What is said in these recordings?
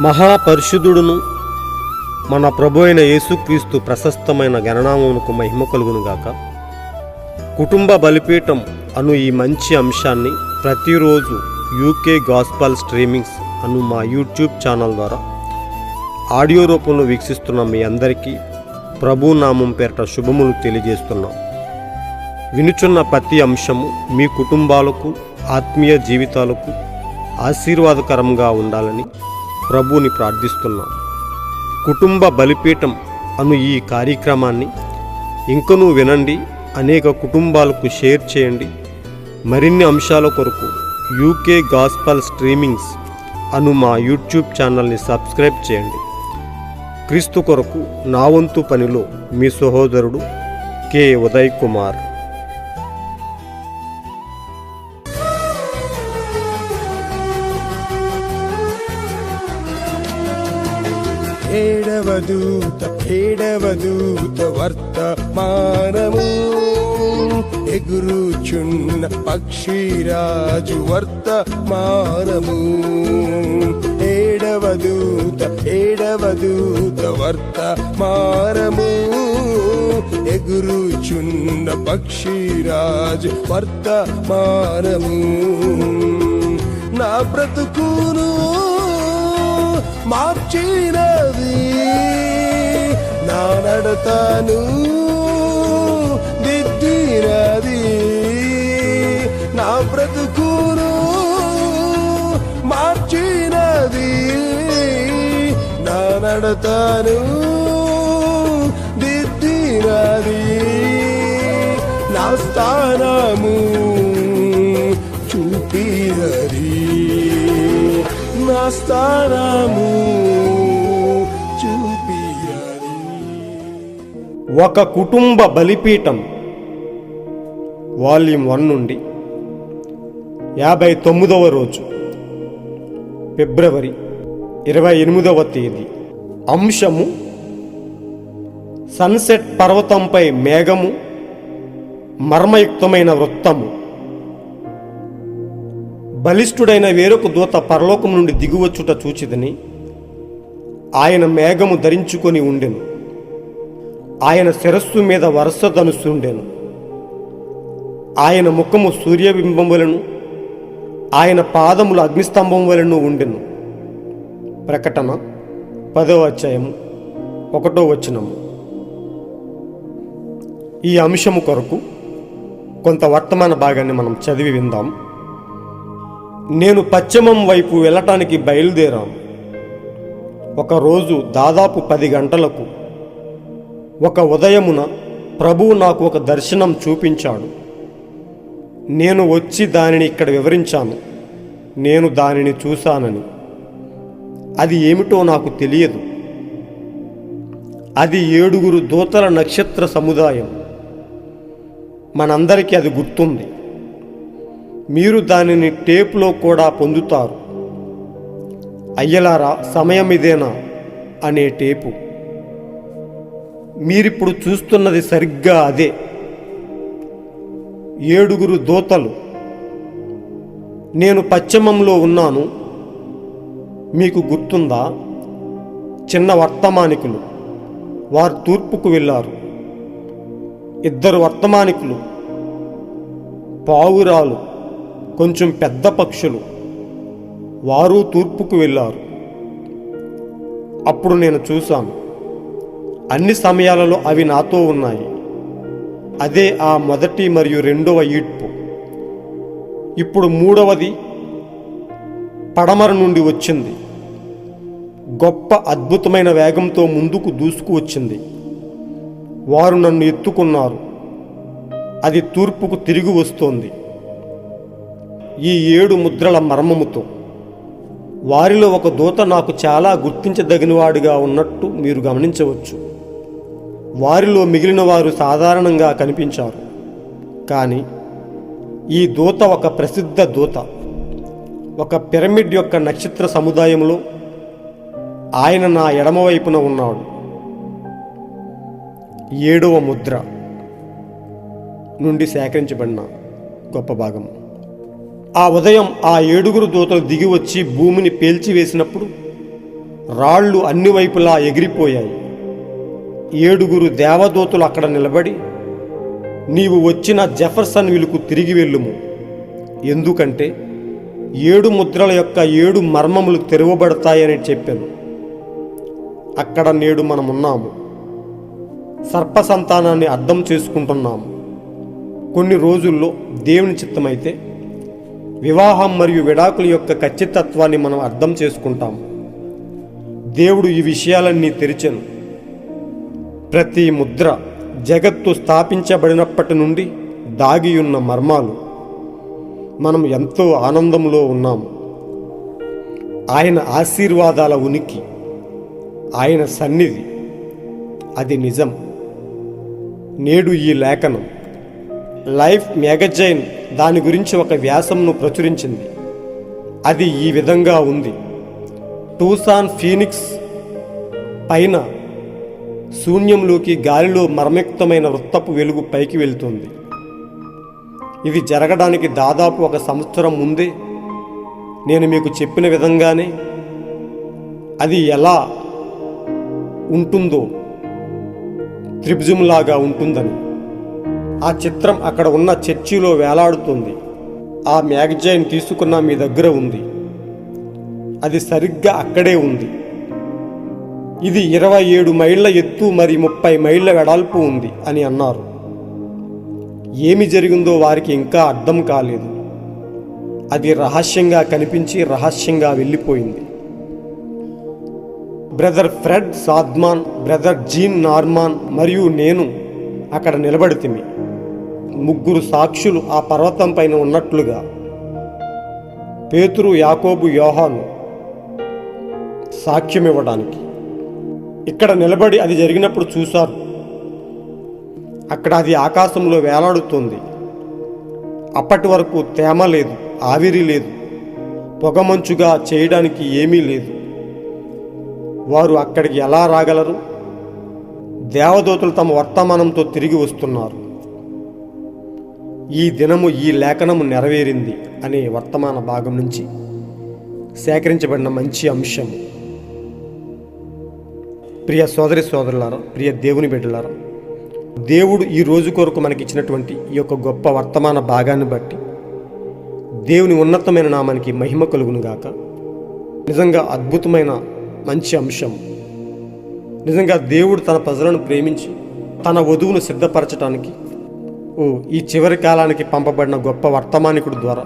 మహాపరిశుద్ధుడును మన ప్రభు అయిన యేసుక్రీస్తు ప్రశస్తమైన గణనామమునకు మహిమ కలుగునుగాక. కుటుంబ బలిపీఠం అను ఈ మంచి అంశాన్ని ప్రతిరోజు యూకే గాస్పల్ స్ట్రీమింగ్స్ అను మా యూట్యూబ్ ఛానల్ ద్వారా ఆడియో రూపంలో వీక్షిస్తున్న మీ అందరికీ ప్రభు నామం పేరిట శుభములు తెలియజేస్తున్నాం. వినుచున్న ప్రతి అంశము మీ కుటుంబాలకు ఆత్మీయ జీవితాలకు ఆశీర్వాదకరంగా ఉండాలని ప్రభువుని ప్రార్థిస్తున్నాం. కుటుంబ బలిపీఠం అను ఈ కార్యక్రమాన్ని ఇంకనూ వినండి, అనేక కుటుంబాలకు షేర్ చేయండి. మరిన్ని అంశాల కొరకు యూకే గాస్పల్ స్ట్రీమింగ్స్ అను మా యూట్యూబ్ ఛానల్ని సబ్స్క్రైబ్ చేయండి. క్రీస్తు కొరకు నా వంతు పనిలో మీ సహోదరుడు కె ఉదయ్ కుమార్. ఏడవదూత వర్తమానము ఎగురుచున్న పక్షిరాజు వర్తమానము. ఏడవదూత వర్తమానము ఎగురుచున్న పక్షిరాజు వర్తమానము. నా బ్రతుకును మార్చినది, నా నడతను దిద్దినది. నా బ్రతుకును మార్చినది, నా నడతను దిద్దినది. నా స్థానము చూపినది, నా స్థానము చూపినది. ఒక కుటుంబ బలిపీఠం వాల్యూమ్ 1 నుండి 59వ రోజు, ఫిబ్రవరి 28వ తేదీ. అంశము: సన్సెట్ పర్వతంపై మేఘము, మర్మయుక్తమైన వృత్తము. బలిష్ఠుడైన వేరొక దూత పరలోకం నుండి దిగువచ్చుట చూచిదని, ఆయన మేఘము ధరించుకొని ఉండెను. ఆయన శిరస్సు మీద వరుస ధనుస్సుండెను. ఆయన ముఖము సూర్యబింబం వలెను, ఆయన పాదములు అగ్నిస్తంభం వలెను ఉండెను. ప్రకటన 10వ అధ్యాయము 1వ వచనము. ఈ అంశము కొరకు కొంత వర్తమాన భాగాన్ని మనం చదివి విందాం. నేను పశ్చిమం వైపు వెళ్ళటానికి బయలుదేరాను. ఒకరోజు దాదాపు 10 గంటలకు ఒక ఉదయమున ప్రభువు నాకు ఒక దర్శనం చూపించాడు. నేను వచ్చి దానిని ఇక్కడ వివరించాను. నేను దానిని చూశానని. అది ఏమిటో నాకు తెలియదు. అది 7 దూతల నక్షత్ర సముదాయం. మనందరికీ అది గుర్తుంది. మీరు దానిని టేపులో కూడా పొందుతారు. అయ్యలారా, సమయం ఇదేనా అనే టేపు. మీరిప్పుడు చూస్తున్నది సరిగ్గా అదే. 7 దూతలు. నేను పశ్చిమంలో ఉన్నాను. మీకు గుర్తుందా? చిన్న వర్తమానికులు. వారు తూర్పుకు వెళ్ళారు. 2 వర్తమానికులు, పావురాలు, కొంచెం పెద్ద పక్షులు, వారు తూర్పుకు వెళ్ళారు. అప్పుడు నేను చూశాను. అన్ని సమయాలలో అవి నాతో ఉన్నాయి. అదే ఆ మొదటి మరియు 2వ ఈడ్పు. ఇప్పుడు 3వది పడమర నుండి వచ్చింది. గొప్ప అద్భుతమైన వేగంతో ముందుకు దూసుకు వచ్చింది. వారు నన్ను ఎత్తుకున్నారు. అది తూర్పుకు తిరిగి వస్తోంది. ఈ 7 ముద్రల మర్మముతో. వారిలో ఒక దూత నాకు చాలా గుర్తించదగినవాడిగా ఉన్నట్టు మీరు గమనించవచ్చు. వారిలో మిగిలిన వారు సాధారణంగా కనిపించారు. కానీ ఈ దూత ఒక ప్రసిద్ధ దూత. ఒక పిరమిడ్ యొక్క నక్షత్ర సముదాయంలో ఆయన నా ఎడమవైపున ఉన్నాడు. 7వ ముద్ర నుండి సేకరించబడిన గొప్ప భాగం. ఆ ఉదయం ఆ 7 దూతలు దిగి వచ్చి భూమిని పేల్చివేసినప్పుడు రాళ్ళు అన్ని వైపులా ఎగిరిపోయాయి. 7 దేవదూతలు అక్కడ నిలబడి, నీవు వచ్చిన జెఫర్సన్ విలుకు తిరిగి వెళ్ళుము, ఎందుకంటే 7 ముద్రల యొక్క 7 మర్మములు తెరవబడతాయని చెప్పాను. అక్కడ నేడు మనమున్నాము. సర్ప సంతానాన్ని అర్థం చేసుకుంటున్నాము. కొన్ని రోజుల్లో దేవుని చిత్తమైతే వివాహం మరియు విడాకుల యొక్క ఖచ్చితత్వాన్ని మనం అర్థం చేసుకుంటాము. దేవుడు ఈ విషయాలన్నీ తెరిచెను. ప్రతి ముద్ర జగత్తు స్థాపించబడినప్పటి నుండి దాగియున్న మర్మాలు. మనం ఎంతో ఆనందంలో ఉన్నాము. ఆయన ఆశీర్వాదాల ఉనికి, ఆయన సన్నిధి, అది నిజం. నేడు ఈ లేఖనం లైఫ్ మ్యాగజైన్ దాని గురించి ఒక వ్యాసంను ప్రచురించింది. అది ఈ విధంగా ఉంది. టూసాన్ ఫీనిక్స్ పైన శూన్యంలోకి గాలిలో మర్మయుక్తమైన వృత్తపు వెలుగు పైకి వెళ్తుంది. ఇది జరగడానికి దాదాపు 1 సంవత్సరం ముందే నేను మీకు చెప్పిన విధంగానే అది ఎలా ఉంటుందో త్రిభుజంలాగా ఉంటుందని. ఆ చిత్రం అక్కడ ఉన్న చర్చిలో వేలాడుతుంది. ఆ మ్యాగజైన్ తీసుకున్న మీ దగ్గర ఉంది. అది సరిగ్గా అక్కడే ఉంది. ఇది 27 మైళ్ళ ఎత్తు మరి 30 మైళ్ళ వెడల్పు ఉంది అని అన్నారు. ఏమి జరిగిందో వారికి ఇంకా అర్థం కాలేదు. అది రహస్యంగా కనిపించి రహస్యంగా వెళ్ళిపోయింది. బ్రదర్ ఫ్రెడ్ సాద్మాన్, బ్రదర్ జీన్ నార్మాన్ మరియు నేను అక్కడ నిలబడితిమి. 3 సాక్షులు ఆ పర్వతం పైన ఉన్నట్లుగా, పేతురు, యాకోబు, యోహాను సాక్ష్యం ఇవ్వడానికి ఇక్కడ నిలబడి అది జరిగినప్పుడు చూశారు. అక్కడ అది ఆకాశంలో వేలాడుతుంది. అప్పటి వరకు తేమ లేదు, ఆవిరి లేదు, పొగమంచుగా చేయడానికి ఏమీ లేదు. వారు అక్కడికి ఎలా రాగలరు? దేవదూతలు తమ వర్తమానంతో తిరిగి వస్తున్నారు. ఈ దినము ఈ లేఖనము నెరవేరింది అనే వర్తమాన భాగం నుంచి సేకరించబడిన మంచి అంశం. ప్రియ సోదరి సోదరులారా, ప్రియ దేవుని బిడ్డలారా, దేవుడు ఈ రోజు కొరకు మనకిచ్చినటువంటి ఈ యొక్క గొప్ప వర్తమాన భాగాన్ని బట్టి దేవుని ఉన్నతమైన నామానికి మహిమ కలుగునుగాక. నిజంగా అద్భుతమైన మంచి అంశం. నిజంగా దేవుడు తన ప్రజలను ప్రేమించి తన వధువును సిద్ధపరచడానికి ఈ చివరి కాలానికి పంపబడిన గొప్ప వర్తమానికుడి ద్వారా,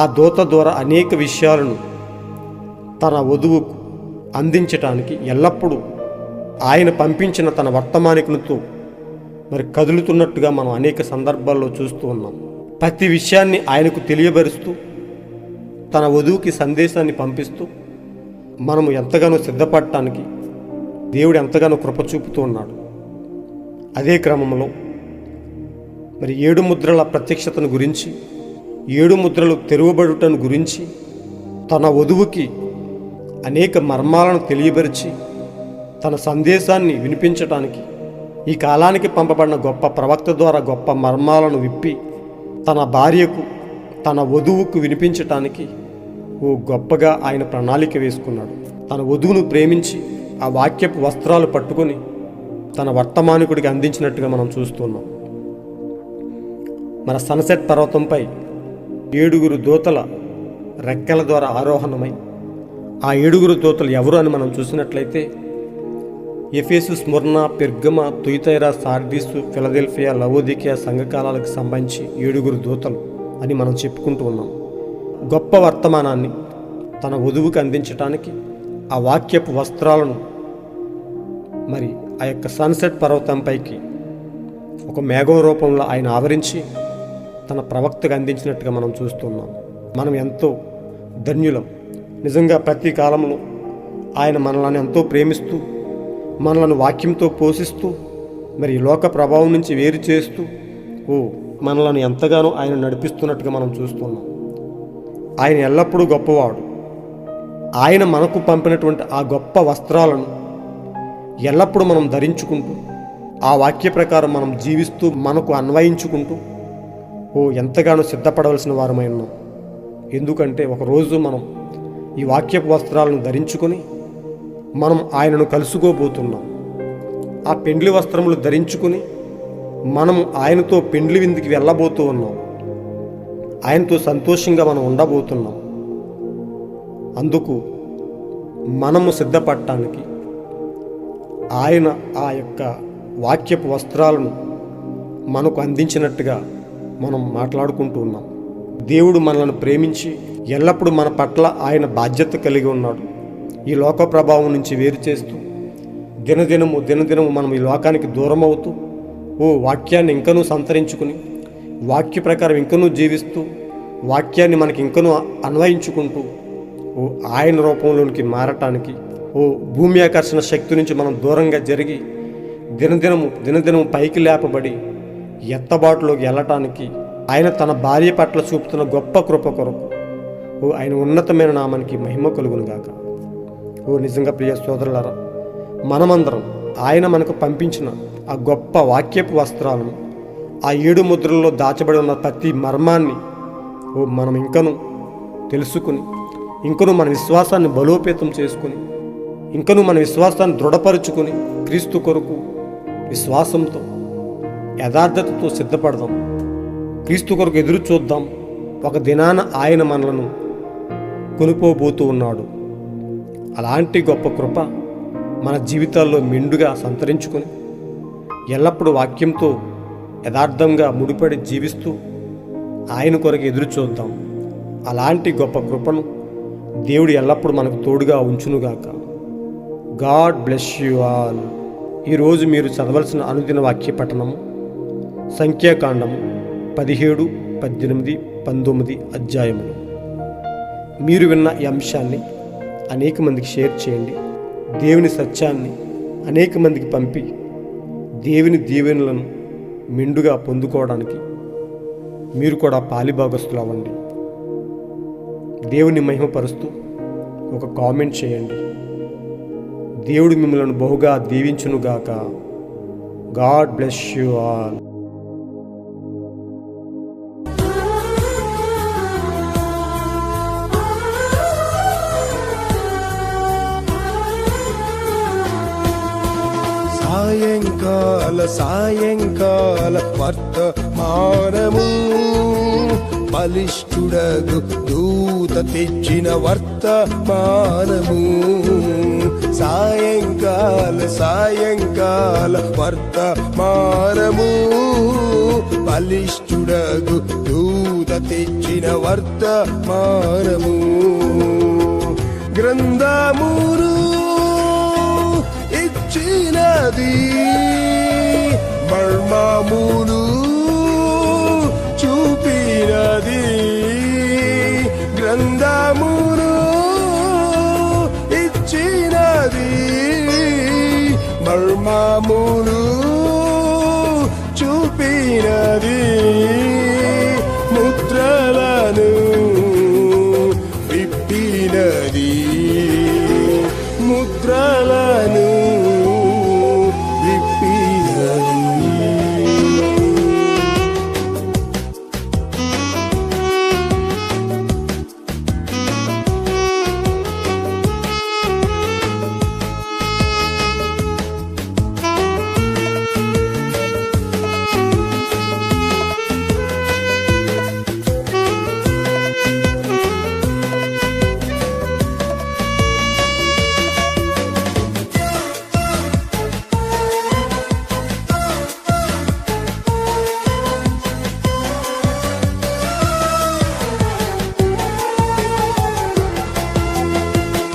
ఆ దూత ద్వారా అనేక విషయాలను తన వధువుకు అందించటానికి ఎల్లప్పుడూ ఆయన పంపించిన తన వర్తమానికునితో మరి కదులుతున్నట్టుగా మనం అనేక సందర్భాల్లో చూస్తూ ఉన్నాం. ప్రతి విషయాన్ని ఆయనకు తెలియబరుస్తూ తన వధువుకి సందేశాన్ని పంపిస్తూ మనము ఎంతగానో సిద్ధపడటానికి దేవుడు ఎంతగానో కృప చూపుతూ ఉన్నాడు. అదే క్రమంలో మరి 7 ముద్రల ప్రత్యక్షతను గురించి, 7 ముద్రలు తెరవబడుటను గురించి తన వధువుకి అనేక మర్మాలను తెలియపరిచి తన సందేశాన్ని వినిపించటానికి ఈ కాలానికి పంపబడిన గొప్ప ప్రవక్త ద్వారా గొప్ప మర్మాలను విప్పి తన భార్యకు, తన వధువుకు వినిపించటానికి గొప్పగా ఆయన ప్రణాళిక వేసుకున్నాడు. తన వధువును ప్రేమించి ఆ వాక్యపు వస్త్రాలు పట్టుకొని తన వర్తమానికుడికి అందించినట్టుగా మనం చూస్తున్నాం. మన సన్సెట్ పర్వతంపై 7 దూతల రెక్కల ద్వారా ఆరోహణమై ఆ 7 దూతలు ఎవరు అని మనం చూసినట్లయితే ఎఫెసు, స్ముర్నా, పెర్గమ, తుయతైరా, సార్దీసు, ఫిలదెల్ఫియా, లవోదికియా సంఘకాలాలకు సంబంధించి 7 దూతలు అని మనం చెప్పుకుంటూ ఉన్నాం. గొప్ప వర్తమానాన్ని తన వధువుకి అందించటానికి ఆ వాక్యపు వస్త్రాలను మరి ఆ యొక్క సన్సెట్ పర్వతంపైకి ఒక మేఘం రూపంలో ఆయన ఆవరించి తన ప్రవక్తకు అందించినట్టుగా మనం చూస్తున్నాం. మనం ఎంతో ధన్యులం. నిజంగా ప్రతి కాలంలో ఆయన మనల్ని ఎంతో ప్రేమిస్తూ మనలను వాక్యంతో పోషిస్తూ మరి లోక ప్రభావం నుంచి వేరు చేస్తూ మనలను ఎంతగానో ఆయన నడిపిస్తున్నట్టుగా మనం చూస్తున్నాం. ఆయన ఎల్లప్పుడూ గొప్పవాడు. ఆయన మనకు పంపినటువంటి ఆ గొప్ప వస్త్రాలను ఎల్లప్పుడూ మనం ధరించుకుంటూ ఆ వాక్య ప్రకారం మనం జీవిస్తూ మనకు అన్వయించుకుంటూ ఎంతగానో సిద్ధపడవలసిన వారమై ఉన్నాం. ఎందుకంటే ఒకరోజు మనం ఈ వాక్యపు వస్త్రాలను ధరించుకొని మనం ఆయనను కలుసుకోబోతున్నాం. ఆ పెండ్లి వస్త్రములు ధరించుకుని మనము ఆయనతో పెండ్లి విందుకి వెళ్ళబోతూ ఉన్నాం. ఆయనతో సంతోషంగా మనం ఉండబోతున్నాం. అందుకు మనము సిద్ధపడటానికి ఆయన ఆ యొక్క వాక్యపు వస్త్రాలను మనకు అందించినట్టుగా మనం మాట్లాడుకుంటూ ఉన్నాం. దేవుడు మనల్ని ప్రేమించి ఎల్లప్పుడూ మన పట్ల ఆయన బాధ్యత కలిగి ఉన్నాడు. ఈ లోక ప్రభావం నుంచి వేరు చేస్తూ దినదినము మనం ఈ లోకానికి దూరం అవుతూ వాక్యాన్ని ఇంకనూ సంతరించుకుని వాక్య ప్రకారం ఇంకనూ జీవిస్తూ వాక్యాన్ని మనకి ఇంకనూ అన్వయించుకుంటూ ఆయన రూపంలోనికి మారటానికి భూమి ఆకర్షణ శక్తి నుంచి మనం దూరంగా జరిగి దినదినము పైకి లేపబడి ఎత్తబాటులోకి వెళ్ళటానికి ఆయన తన భార్య పట్ల చూపుతున్న గొప్ప కృప కొరకు ఆయన ఉన్నతమైన నామానికి మహిమ కలుగునుగాక. నిజంగా ప్రియ సోదరులారా, మనమందరం ఆయన మనకు పంపించిన ఆ గొప్ప వాక్యపు వస్త్రాలను, ఆ 7 ముద్రల్లో దాచబడి ఉన్న ప్రతి మర్మాన్ని మనం ఇంకను తెలుసుకుని ఇంకను మన విశ్వాసాన్ని బలోపేతం చేసుకుని ఇంకను మన విశ్వాసాన్ని దృఢపరుచుకుని క్రీస్తు కొరకు విశ్వాసంతో యథార్థతతో సిద్ధపడదాం. క్రీస్తు కొరకు ఎదురు చూద్దాం. ఒక దినాన ఆయన మనలను కొనుక్కోబోతూ ఉన్నాడు. అలాంటి గొప్ప కృప మన జీవితాల్లో మెండుగా సంతరించుకొని ఎల్లప్పుడూ వాక్యంతో యథార్థంగా ముడిపడి జీవిస్తూ ఆయన కొరకు ఎదురు చూద్దాం. అలాంటి గొప్ప కృపను దేవుడు ఎల్లప్పుడూ మనకు తోడుగా ఉంచునుగాక. God bless you all. ఈరోజు మీరు చదవలసిన అనుదిన వాక్య పఠనము సంఖ్యాకాండము 17, 18, 19 అధ్యాయములు. మీరు విన్న ఈ అంశాన్ని అనేక మందికి షేర్ చేయండి. దేవుని సత్యాన్ని అనేక మందికి పంపి దేవుని దీవెనలను మెండుగా పొందుకోవడానికి మీరు కూడా పాలిభాగస్తులు అవ్వండి. దేవుని మహిమపరుస్తూ ఒక కామెంట్ చేయండి. దేవుడు మిమ్మల్ని బహుగా దీవించునుగాక. God bless you all. సాయంకాల వర్తమానము బలిష్ఠుడగు దూత తెచ్చిన వర్తమానము. సాయంకాల వర్తమానము బలిష్ఠుడగు దూత తెచ్చిన వర్తమానము. గ్రంథమును ఇచ్చినది మర్మమును చూపినది. గ్రంథమును ఇచ్చినది మర్మమును చూపినది. ముద్రలను విప్పినది. ముద్రలను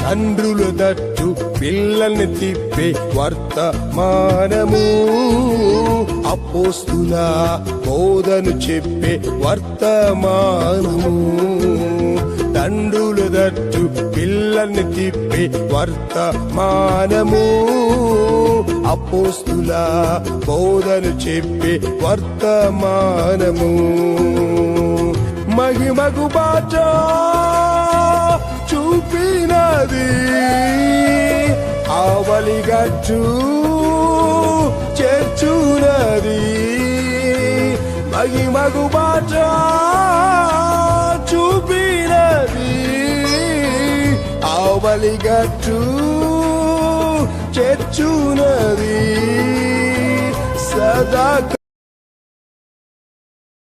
తండ్రుల దట్టు పిల్లల్ని తిప్పే వర్తమానము. అపోస్తుల బోధను చెప్పే వర్తమానము. తండ్రుల దట్టు పిల్లల్ని తిప్పే వర్తమానము. అపోస్తుల బోధను చెప్పే వర్తమానము. మహిమగు బాట చూపినది. ఆవలిగట్టు చేర్చునది. మహిమగు బాట చూపినది. ఆవలిగట్టు చేర్చునది సదా